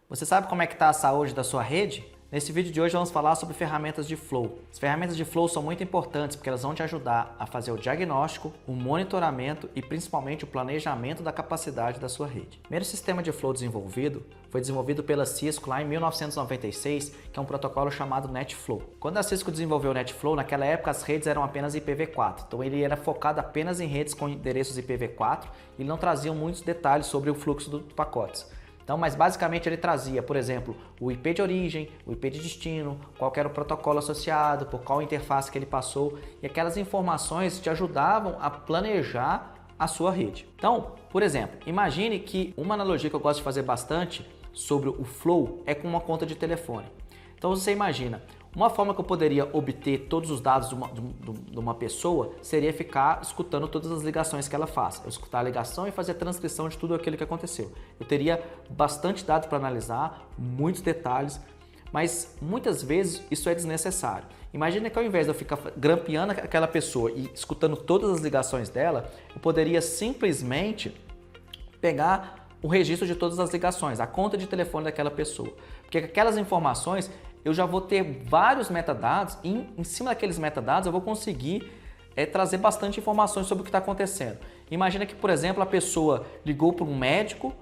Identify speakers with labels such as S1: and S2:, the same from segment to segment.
S1: Você sabe como é que está a saúde da sua rede? Nesse vídeo de hoje vamos falar sobre ferramentas de flow. As ferramentas de flow são muito importantes porque elas vão te ajudar a fazer o diagnóstico, o monitoramento e principalmente o planejamento da capacidade da sua rede. O primeiro sistema de flow desenvolvido foi desenvolvido pela Cisco lá em 1996, que é um protocolo chamado NetFlow. Quando a Cisco desenvolveu o NetFlow, naquela época as redes eram apenas IPv4, então ele era focado apenas em redes com endereços IPv4 e não trazia muitos detalhes sobre o fluxo dos pacotes. Então, mas basicamente ele trazia, por exemplo, o IP de origem, o IP de destino, qual era o protocolo associado, por qual interface que ele passou, e aquelas informações te ajudavam a planejar a sua rede. Então, por exemplo, imagine que uma analogia que eu gosto de fazer bastante sobre o flow é com uma conta de telefone. Então você imagina, uma forma que eu poderia obter todos os dados de uma pessoa seria ficar escutando todas as ligações que ela faz. Eu escutar a ligação e fazer a transcrição de tudo aquilo que aconteceu. Eu teria bastante dados para analisar, muitos detalhes, mas muitas vezes isso é desnecessário. Imagina que ao invés de eu ficar grampeando aquela pessoa e escutando todas as ligações dela, eu poderia simplesmente pegar o registro de todas as ligações, a conta de telefone daquela pessoa. Porque aquelas informações eu já vou ter vários metadados e em cima daqueles metadados eu vou conseguir trazer bastante informações sobre o que está acontecendo. Imagina que, por exemplo, a pessoa ligou para um médico,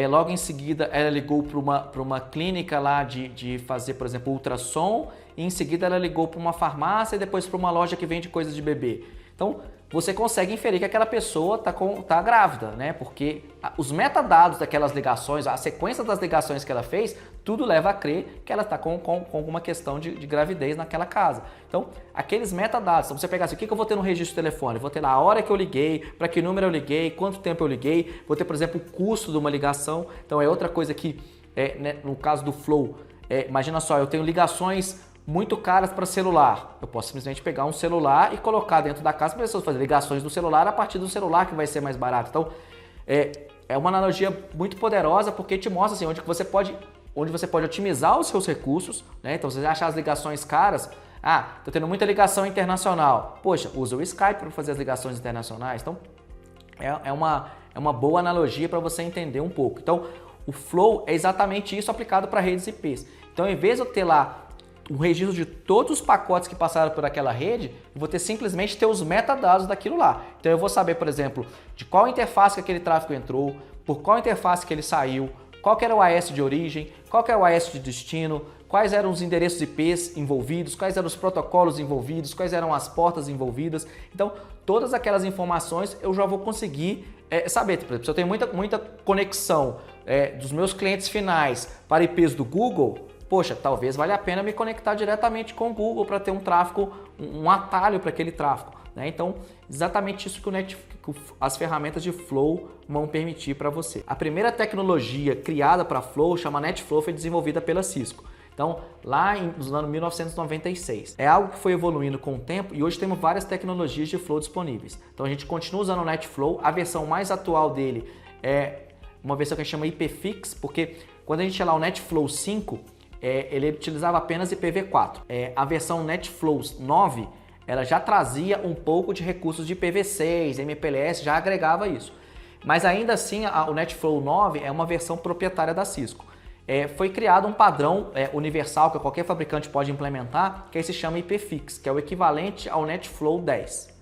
S1: logo em seguida ela ligou para uma clínica lá de fazer, por exemplo, ultrassom, e em seguida ela ligou para uma farmácia e depois para uma loja que vende coisas de bebê. Então, você consegue inferir que aquela pessoa está grávida, né? Porque os metadados daquelas ligações, a sequência das ligações que ela fez, tudo leva a crer que ela está com alguma questão de gravidez naquela casa. Então, aqueles metadados, então você pegar assim, o que eu vou ter no registro de telefone? Vou ter lá a hora que eu liguei, para que número eu liguei, quanto tempo eu liguei, vou ter, por exemplo, o custo de uma ligação. Então, é outra coisa que, né, no caso do Flow, imagina só, eu tenho ligações muito caras para celular. Eu posso simplesmente pegar um celular e colocar dentro da casa para as pessoas fazerem ligações do celular a partir do celular que vai ser mais barato. Então, é uma analogia muito poderosa porque te mostra assim, onde você pode otimizar os seus recursos, né? Então, se você achar as ligações caras, tô tendo muita ligação internacional. Poxa, usa o Skype para fazer as ligações internacionais. Então, é uma boa analogia para você entender um pouco. Então, o Flow é exatamente isso aplicado para redes IPs. Então, em vez de eu ter lá o registro de todos os pacotes que passaram por aquela rede, eu vou ter simplesmente ter os metadados daquilo lá. Então eu vou saber, por exemplo, de qual interface que aquele tráfego entrou, por qual interface que ele saiu, qual que era o AS de origem, qual que é o AS de destino, quais eram os endereços IPs envolvidos, quais eram os protocolos envolvidos, quais eram as portas envolvidas. Então, todas aquelas informações eu já vou conseguir saber. Por exemplo, se eu tenho muita conexão dos meus clientes finais para IPs do Google, poxa, talvez valha a pena me conectar diretamente com o Google para ter um tráfego, um atalho para aquele tráfego, né? Então, exatamente isso que as ferramentas de Flow vão permitir para você. A primeira tecnologia criada para Flow, chama NetFlow, foi desenvolvida pela Cisco. Então, lá nos anos 1996. É algo que foi evoluindo com o tempo e hoje temos várias tecnologias de Flow disponíveis. Então, a gente continua usando o NetFlow. A versão mais atual dele é uma versão que a gente chama IPFix, porque quando a gente tinha lá o NetFlow 5, ele utilizava apenas IPv4. A versão NetFlow 9, ela já trazia um pouco de recursos de IPv6, MPLS, já agregava isso. Mas ainda assim, o NetFlow 9 é uma versão proprietária da Cisco. Foi criado um padrão universal que qualquer fabricante pode implementar, que aí se chama IPFix, que é o equivalente ao NetFlow 10.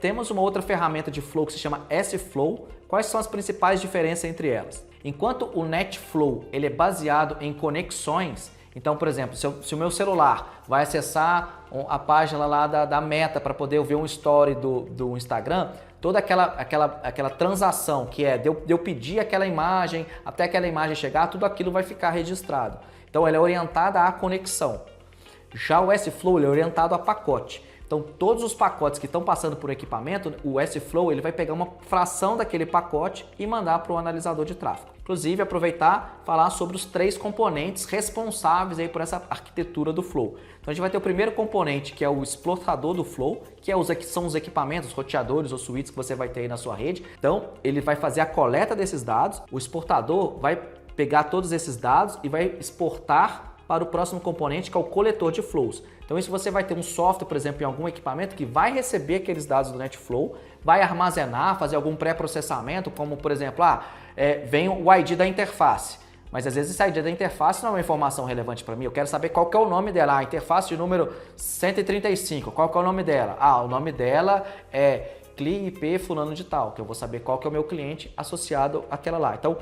S1: Temos uma outra ferramenta de Flow que se chama S-Flow. Quais são as principais diferenças entre elas? Enquanto o NetFlow ele é baseado em conexões, então, por exemplo, se o meu celular vai acessar a página lá da Meta para poder ver um story do Instagram, toda aquela transação que de eu pedir aquela imagem, até aquela imagem chegar, tudo aquilo vai ficar registrado. Então, ela é orientada à conexão. Já o S-Flow ele é orientado a pacote. Então, todos os pacotes que estão passando por equipamento, o S-Flow ele vai pegar uma fração daquele pacote e mandar para o analisador de tráfego. Inclusive, aproveitar e falar sobre os 3 componentes responsáveis aí por essa arquitetura do Flow. Então, a gente vai ter o primeiro componente, que é o exportador do Flow, que são os equipamentos, os roteadores ou suítes que você vai ter aí na sua rede. Então, ele vai fazer a coleta desses dados, o exportador vai pegar todos esses dados e vai exportar para o próximo componente, que é o coletor de flows. Então isso você vai ter um software, por exemplo, em algum equipamento que vai receber aqueles dados do NetFlow, vai armazenar, fazer algum pré-processamento, como por exemplo, vem o ID da interface. Mas às vezes esse ID da interface não é uma informação relevante para mim. Eu quero saber qual que é o nome dela. A interface de número 135, qual que é o nome dela? O nome dela é CLI-IP fulano de tal, que eu vou saber qual que é o meu cliente associado àquela lá. Então,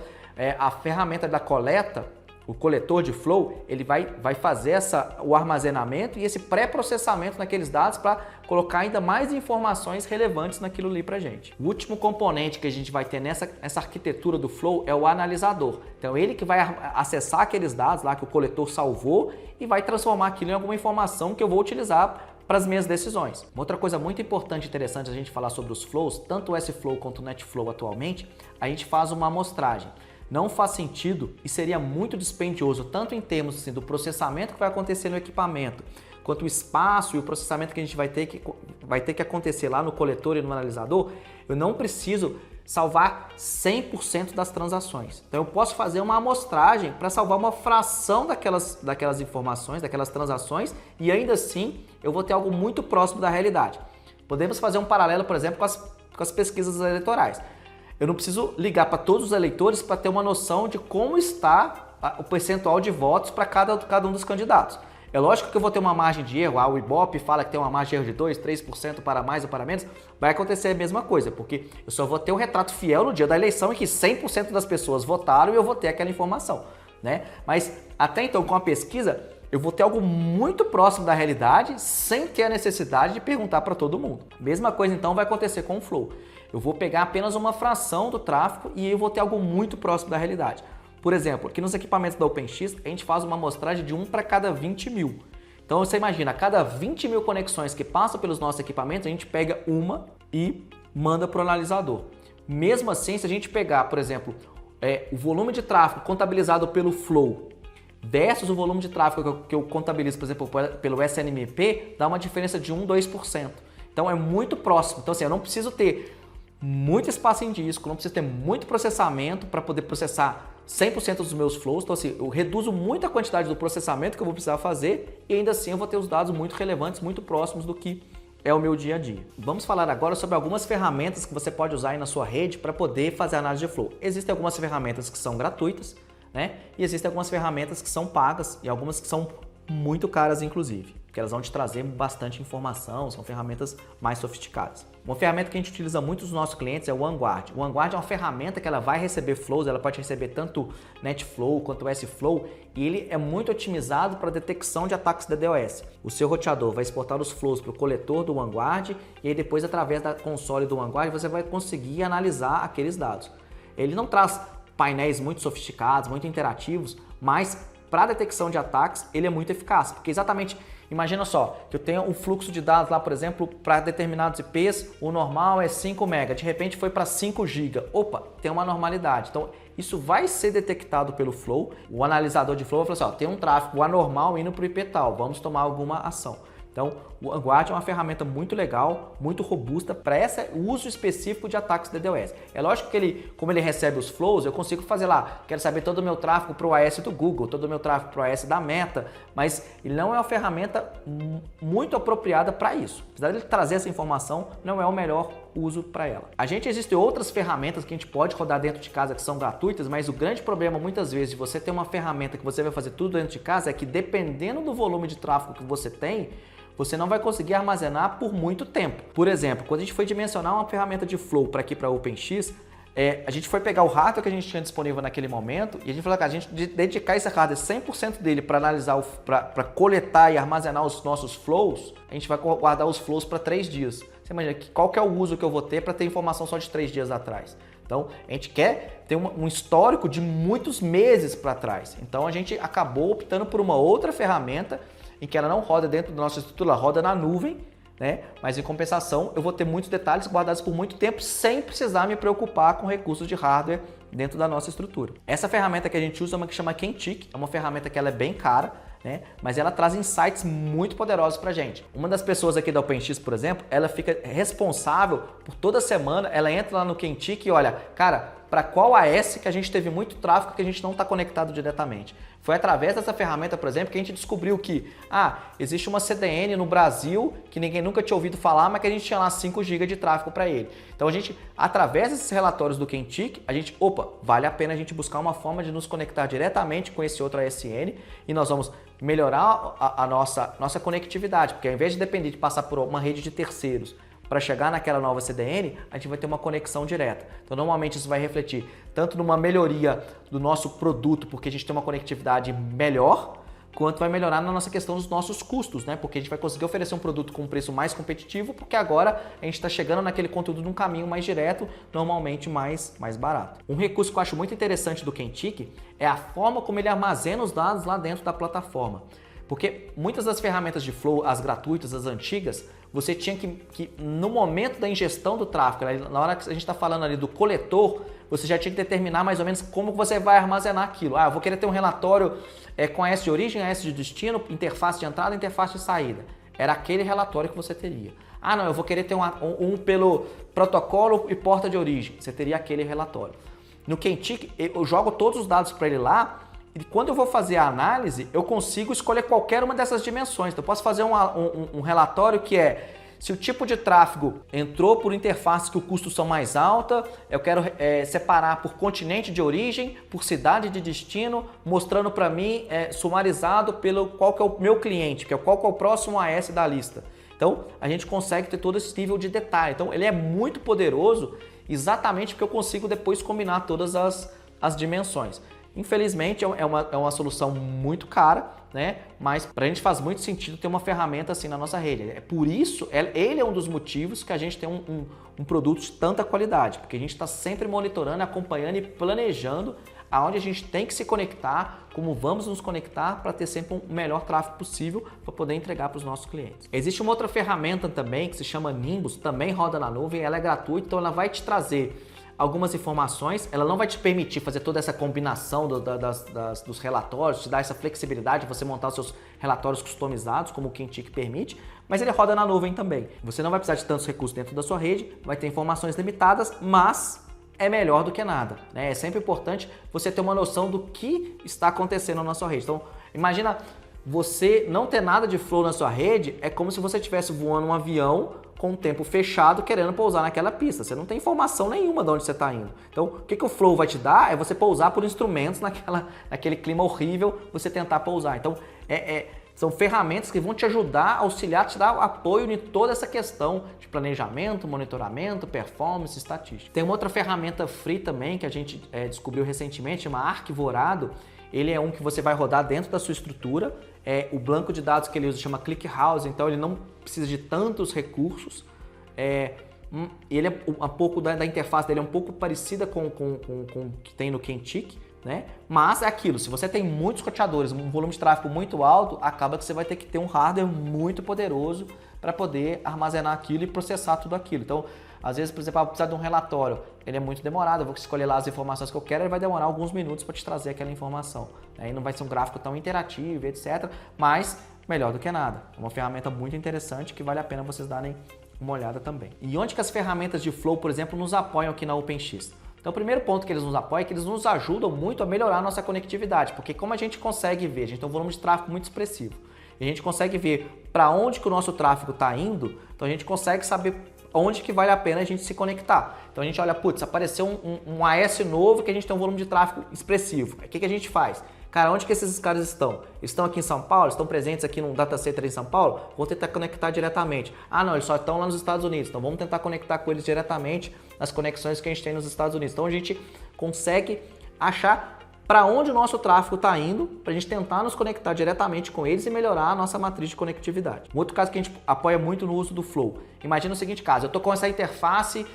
S1: a ferramenta da coleta, o coletor de flow, ele vai fazer o armazenamento e esse pré-processamento naqueles dados para colocar ainda mais informações relevantes naquilo ali para a gente. O último componente que a gente vai ter nessa arquitetura do flow é o analisador. Então, ele que vai acessar aqueles dados lá que o coletor salvou e vai transformar aquilo em alguma informação que eu vou utilizar para as minhas decisões. Uma outra coisa muito importante e interessante a gente falar sobre os flows, tanto o S-Flow quanto o NetFlow atualmente, a gente faz uma amostragem. Não faz sentido e seria muito dispendioso, tanto em termos assim, do processamento que vai acontecer no equipamento, quanto o espaço e o processamento que a gente vai ter que acontecer lá no coletor e no analisador. Eu não preciso salvar 100% das transações. Então eu posso fazer uma amostragem para salvar uma fração daquelas informações, daquelas transações, e ainda assim eu vou ter algo muito próximo da realidade. Podemos fazer um paralelo, por exemplo, com as pesquisas eleitorais. Eu não preciso ligar para todos os eleitores para ter uma noção de como está o percentual de votos para cada um dos candidatos. É lógico que eu vou ter uma margem de erro, o Ibope fala que tem uma margem de erro de 2, 3% para mais ou para menos, vai acontecer a mesma coisa, porque eu só vou ter o retrato fiel no dia da eleição em que 100% das pessoas votaram e eu vou ter aquela informação, né? Mas até então, com a pesquisa, eu vou ter algo muito próximo da realidade sem ter a necessidade de perguntar para todo mundo. Mesma coisa então vai acontecer com o Flow. Eu vou pegar apenas uma fração do tráfego e eu vou ter algo muito próximo da realidade. Por exemplo, aqui nos equipamentos da OpenX, a gente faz uma amostragem de 1 para cada 20 mil. Então você imagina, a cada 20 mil conexões que passam pelos nossos equipamentos, a gente pega uma e manda para o analisador. Mesmo assim, se a gente pegar, por exemplo, o volume de tráfego contabilizado pelo Flow versus o volume de tráfego que eu contabilizo, por exemplo, pelo SNMP, dá uma diferença de 1, 2%. Então é muito próximo. Então assim, eu não preciso ter muito espaço em disco, não preciso ter muito processamento para poder processar 100% dos meus flows. Então assim, eu reduzo muito a quantidade do processamento que eu vou precisar fazer e ainda assim eu vou ter os dados muito relevantes, muito próximos do que é o meu dia a dia. Vamos falar agora sobre algumas ferramentas que você pode usar aí na sua rede para poder fazer análise de flow. Existem algumas ferramentas que são gratuitas, né? E existem algumas ferramentas que são pagas e algumas que são muito caras, inclusive, porque elas vão te trazer bastante informação, são ferramentas mais sofisticadas. Uma ferramenta que a gente utiliza muito nos nossos clientes é o OneGuard. O OneGuard é uma ferramenta que ela vai receber flows, ela pode receber tanto NetFlow quanto S-Flow, e ele é muito otimizado para detecção de ataques DDoS. O seu roteador vai exportar os flows para o coletor do OneGuard e aí depois, através da console do OneGuard, você vai conseguir analisar aqueles dados. Ele não traz painéis muito sofisticados, muito interativos, mas para a detecção de ataques, ele é muito eficaz, porque exatamente, imagina só, que eu tenho um fluxo de dados lá, por exemplo, para determinados IPs, o normal é 5 MB, de repente foi para 5 GB. Opa, tem uma normalidade. Então, isso vai ser detectado pelo Flow, o analisador de Flow vai falar assim, tem um tráfego anormal indo para o IP tal, vamos tomar alguma ação. Então, o OneGuard é uma ferramenta muito legal, muito robusta para esse uso específico de ataques DDoS. É lógico que como ele recebe os flows, eu consigo fazer lá, quero saber todo o meu tráfego para o AS do Google, todo o meu tráfego para o AS da Meta, mas ele não é uma ferramenta muito apropriada para isso. Apesar de ele trazer essa informação, não é o melhor uso para ela. Existem outras ferramentas que a gente pode rodar dentro de casa que são gratuitas, mas o grande problema muitas vezes de você ter uma ferramenta que você vai fazer tudo dentro de casa é que dependendo do volume de tráfego que você tem, você não vai conseguir armazenar por muito tempo. Por exemplo, quando a gente foi dimensionar uma ferramenta de flow para aqui para a OpenX, a gente foi pegar o hardware que a gente tinha disponível naquele momento e a gente falou que a gente dedicar esse hardware 100% dele para analisar, para coletar e armazenar os nossos flows, a gente vai guardar os flows para 3 dias. Você imagina qual que é o uso que eu vou ter para ter informação só de 3 dias atrás? Então, a gente quer ter um histórico de muitos meses para trás. Então, a gente acabou optando por uma outra ferramenta em que ela não roda dentro da nossa estrutura, ela roda na nuvem, né? Mas em compensação eu vou ter muitos detalhes guardados por muito tempo sem precisar me preocupar com recursos de hardware dentro da nossa estrutura. Essa ferramenta que a gente usa é uma que chama Kentik, é uma ferramenta que ela é bem cara, né? Mas ela traz insights muito poderosos pra gente. Uma das pessoas aqui da OpenX, por exemplo, ela fica responsável por toda semana, ela entra lá no Kentik e olha, cara, para qual AS que a gente teve muito tráfego que a gente não está conectado diretamente. Foi através dessa ferramenta, por exemplo, que a gente descobriu que existe uma CDN no Brasil que ninguém nunca tinha ouvido falar, mas que a gente tinha lá 5 GB de tráfego para ele. Então a gente, através desses relatórios do Kentik, a gente, vale a pena a gente buscar uma forma de nos conectar diretamente com esse outro ASN e nós vamos melhorar a nossa conectividade, porque ao invés de depender de passar por uma rede de terceiros para chegar naquela nova CDN, a gente vai ter uma conexão direta. Então, normalmente isso vai refletir tanto numa melhoria do nosso produto, porque a gente tem uma conectividade melhor, quanto vai melhorar na nossa questão dos nossos custos, né? Porque a gente vai conseguir oferecer um produto com um preço mais competitivo, porque agora a gente está chegando naquele conteúdo num caminho mais direto, normalmente mais barato. Um recurso que eu acho muito interessante do Kentik é a forma como ele armazena os dados lá dentro da plataforma. Porque muitas das ferramentas de Flow, as gratuitas, as antigas, você tinha que no momento da ingestão do tráfego, na hora que a gente está falando ali do coletor, você já tinha que determinar mais ou menos como você vai armazenar aquilo. Eu vou querer ter um relatório com AS de origem, AS de destino, interface de entrada, interface de saída. Era aquele relatório que você teria. Não, eu vou querer ter um pelo protocolo e porta de origem. Você teria aquele relatório. No Kentik, eu jogo todos os dados para ele lá, e quando eu vou fazer a análise, eu consigo escolher qualquer uma dessas dimensões. Então, eu posso fazer um relatório que é se o tipo de tráfego entrou por interfaces que o custo são mais alta, eu quero separar por continente de origem, por cidade de destino, mostrando para mim sumarizado pelo qual que é o meu cliente, que é qual que é o próximo AS da lista. Então, a gente consegue ter todo esse nível de detalhe. Então, ele é muito poderoso exatamente porque eu consigo depois combinar todas as dimensões. Infelizmente é uma solução muito cara, né? Mas para a gente faz muito sentido ter uma ferramenta assim na nossa rede. É por isso, ele é um dos motivos que a gente tem um produto de tanta qualidade, porque a gente está sempre monitorando, acompanhando e planejando aonde a gente tem que se conectar, como vamos nos conectar para ter sempre um melhor tráfego possível para poder entregar para os nossos clientes. Existe uma outra ferramenta também que se chama Nimbus, também roda na nuvem, ela é gratuita, então ela vai te trazer algumas informações, ela não vai te permitir fazer toda essa combinação dos relatórios, te dar essa flexibilidade de você montar os seus relatórios customizados, como o Kentik permite, mas ele roda na nuvem também. Você não vai precisar de tantos recursos dentro da sua rede, vai ter informações limitadas, mas é melhor do que nada, né? É sempre importante você ter uma noção do que está acontecendo na sua rede. Então, imagina você não ter nada de Flow na sua rede, é como se você estivesse voando um avião com o tempo fechado querendo pousar naquela pista. Você não tem informação nenhuma de onde você está indo. Então, o que o Flow vai te dar é você pousar por instrumentos naquele clima horrível, você tentar pousar. Então, são ferramentas que vão te ajudar, auxiliar, te dar apoio em toda essa questão de planejamento, monitoramento, performance, estatística. Tem uma outra ferramenta free também que a gente descobriu recentemente, chama Arquivorado. Ele é um que você vai rodar dentro da sua estrutura. O banco de dados que ele usa chama ClickHouse, então ele não precisa de tantos recursos. Ele é um pouco da interface dele é um pouco parecida com o que tem no Kentik, né? Mas é aquilo, se você tem muitos roteadores, um volume de tráfego muito alto, acaba que você vai ter que ter um hardware muito poderoso para poder armazenar aquilo e processar tudo aquilo. Então, às vezes, por exemplo, precisar de um relatório, ele é muito demorado, eu vou escolher lá as informações que eu quero, ele vai demorar alguns minutos para te trazer aquela informação. Aí não vai ser um gráfico tão interativo, etc. Mas melhor do que nada. É uma ferramenta muito interessante que vale a pena vocês darem uma olhada também. E onde que as ferramentas de Flow, por exemplo, nos apoiam aqui na OpenX? Então, o primeiro ponto que eles nos apoiam é que eles nos ajudam muito a melhorar a nossa conectividade, porque como a gente consegue ver, a gente tem um volume de tráfego muito expressivo, e a gente consegue ver para onde que o nosso tráfego está indo, então a gente consegue saber onde que vale a pena a gente se conectar. Então a gente olha, putz, apareceu um AS novo que a gente tem um volume de tráfego expressivo. O que a gente faz? Cara, onde que esses caras estão? Eles estão aqui em São Paulo? Estão presentes aqui num data center em São Paulo? Vou tentar conectar diretamente. Não, eles só estão lá nos Estados Unidos. Então vamos tentar conectar com eles diretamente nas conexões que a gente tem nos Estados Unidos. Então a gente consegue achar para onde o nosso tráfego está indo, para a gente tentar nos conectar diretamente com eles e melhorar a nossa matriz de conectividade. Um outro caso que a gente apoia muito no uso do Flow. Imagina o seguinte caso, eu estou com essa interface,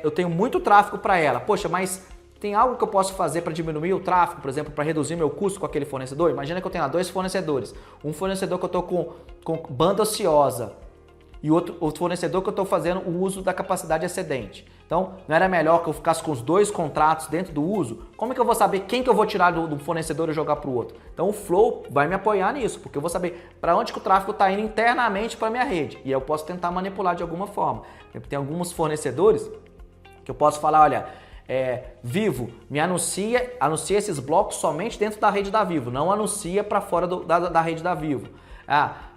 S1: eu tenho muito tráfego para ela. Poxa, mas tem algo que eu posso fazer para diminuir o tráfego, por exemplo, para reduzir meu custo com aquele fornecedor? Imagina que eu tenho lá 2 fornecedores. Um fornecedor que eu estou com banda ociosa e outro fornecedor que eu estou fazendo o uso da capacidade excedente. Então, não era melhor que eu ficasse com os 2 contratos dentro do uso? Como é que eu vou saber quem que eu vou tirar do fornecedor e jogar para o outro? Então, o Flow vai me apoiar nisso, porque eu vou saber para onde que o tráfego está indo internamente para a minha rede. E eu posso tentar manipular de alguma forma. Tem alguns fornecedores que eu posso falar, olha, Vivo, me anuncia esses blocos somente dentro da rede da Vivo, não anuncia para fora da rede da Vivo.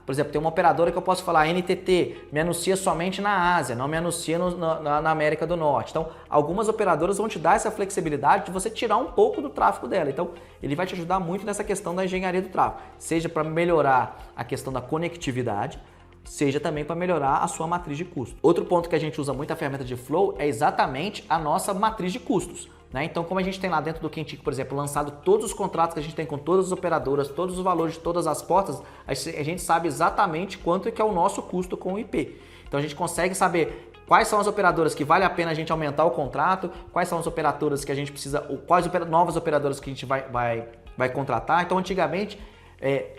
S1: Por exemplo, tem uma operadora que eu posso falar, NTT, me anuncia somente na Ásia, não me anuncia na América do Norte. Então, algumas operadoras vão te dar essa flexibilidade de você tirar um pouco do tráfego dela. Então, ele vai te ajudar muito nessa questão da engenharia do tráfego, seja para melhorar a questão da conectividade, seja também para melhorar a sua matriz de custo. Outro ponto que a gente usa muito a ferramenta de Flow é exatamente a nossa matriz de custos. Então, como a gente tem lá dentro do Kentik, por exemplo, lançado todos os contratos que a gente tem com todas as operadoras, todos os valores de todas as portas, a gente sabe exatamente quanto que é o nosso custo com o IP. Então, a gente consegue saber quais são as operadoras que vale a pena a gente aumentar o contrato, quais são as operadoras que a gente precisa, quais novas operadoras que a gente vai contratar. Então, antigamente,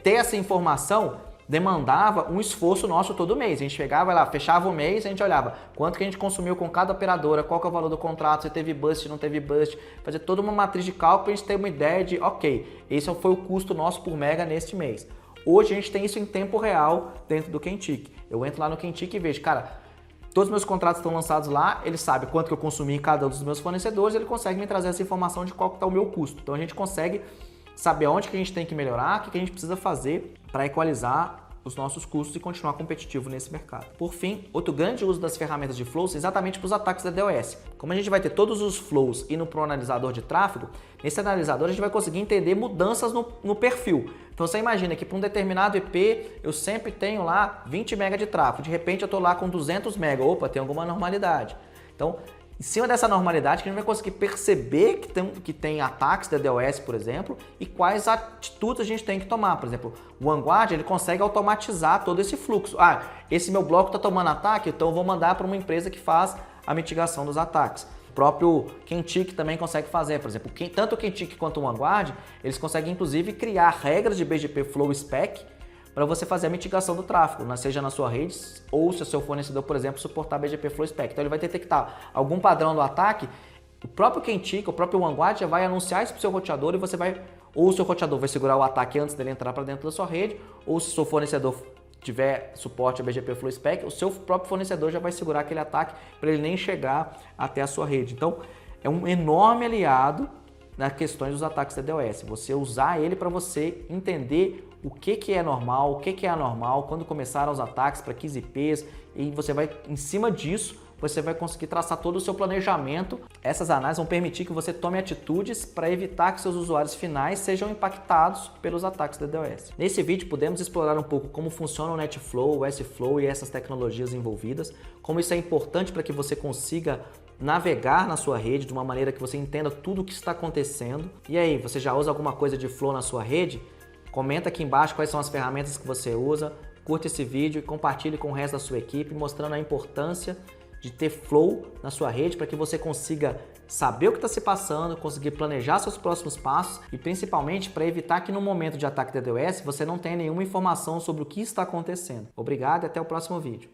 S1: ter essa informação demandava um esforço nosso todo mês. A gente chegava lá, fechava o mês, a gente olhava quanto que a gente consumiu com cada operadora, qual que é o valor do contrato, se teve bust, se não teve bust, fazer toda uma matriz de cálculo para a gente ter uma ideia de, ok, esse foi o custo nosso por mega neste mês. Hoje a gente tem isso em tempo real dentro do Kentik. Eu entro lá no Kentik e vejo, cara, todos os meus contratos estão lançados lá, ele sabe quanto que eu consumi em cada um dos meus fornecedores, ele consegue me trazer essa informação de qual que está o meu custo. Então a gente consegue saber onde que a gente tem que melhorar, o que a gente precisa fazer para equalizar os nossos custos e continuar competitivo nesse mercado. Por fim, outro grande uso das ferramentas de flows é exatamente para os ataques da DOS. Como a gente vai ter todos os flows indo para um analisador de tráfego, nesse analisador a gente vai conseguir entender mudanças no perfil. Então você imagina que para um determinado IP eu sempre tenho lá 20 MB de tráfego, de repente eu estou lá com 200 MB, opa, tem alguma normalidade. Então, em cima dessa normalidade que a gente vai conseguir perceber que tem ataques da DOS, por exemplo, e quais atitudes a gente tem que tomar. Por exemplo, o Vanguard ele consegue automatizar todo esse fluxo. Esse meu bloco está tomando ataque, então eu vou mandar para uma empresa que faz a mitigação dos ataques. O próprio Kentik também consegue fazer, por exemplo, tanto o Kentik quanto o Vanguard, eles conseguem inclusive criar regras de BGP Flow Spec para você fazer a mitigação do tráfego, seja na sua rede ou se o seu fornecedor, por exemplo, suportar BGP Flow Spec. Então ele vai detectar algum padrão do ataque, o próprio Kentik, o próprio Vanguard já vai anunciar isso para o seu roteador e você vai, ou o seu roteador vai segurar o ataque antes dele entrar para dentro da sua rede, ou se o seu fornecedor tiver suporte a BGP Flow Spec, o seu próprio fornecedor já vai segurar aquele ataque para ele nem chegar até a sua rede. Então é um enorme aliado nas questões dos ataques da DOS. Você usar ele para você entender o que é normal, o que é anormal, quando começaram os ataques, para que IPs, e você vai, em cima disso, você vai conseguir traçar todo o seu planejamento. Essas análises vão permitir que você tome atitudes para evitar que seus usuários finais sejam impactados pelos ataques da DOS. Nesse vídeo, podemos explorar um pouco como funciona o NetFlow, o S-Flow e essas tecnologias envolvidas, como isso é importante para que você consiga navegar na sua rede de uma maneira que você entenda tudo o que está acontecendo. E aí, você já usa alguma coisa de Flow na sua rede? Comenta aqui embaixo quais são as ferramentas que você usa, curta esse vídeo e compartilhe com o resto da sua equipe, mostrando a importância de ter Flow na sua rede para que você consiga saber o que está se passando, conseguir planejar seus próximos passos e principalmente para evitar que no momento de ataque da DOS você não tenha nenhuma informação sobre o que está acontecendo. Obrigado e até o próximo vídeo.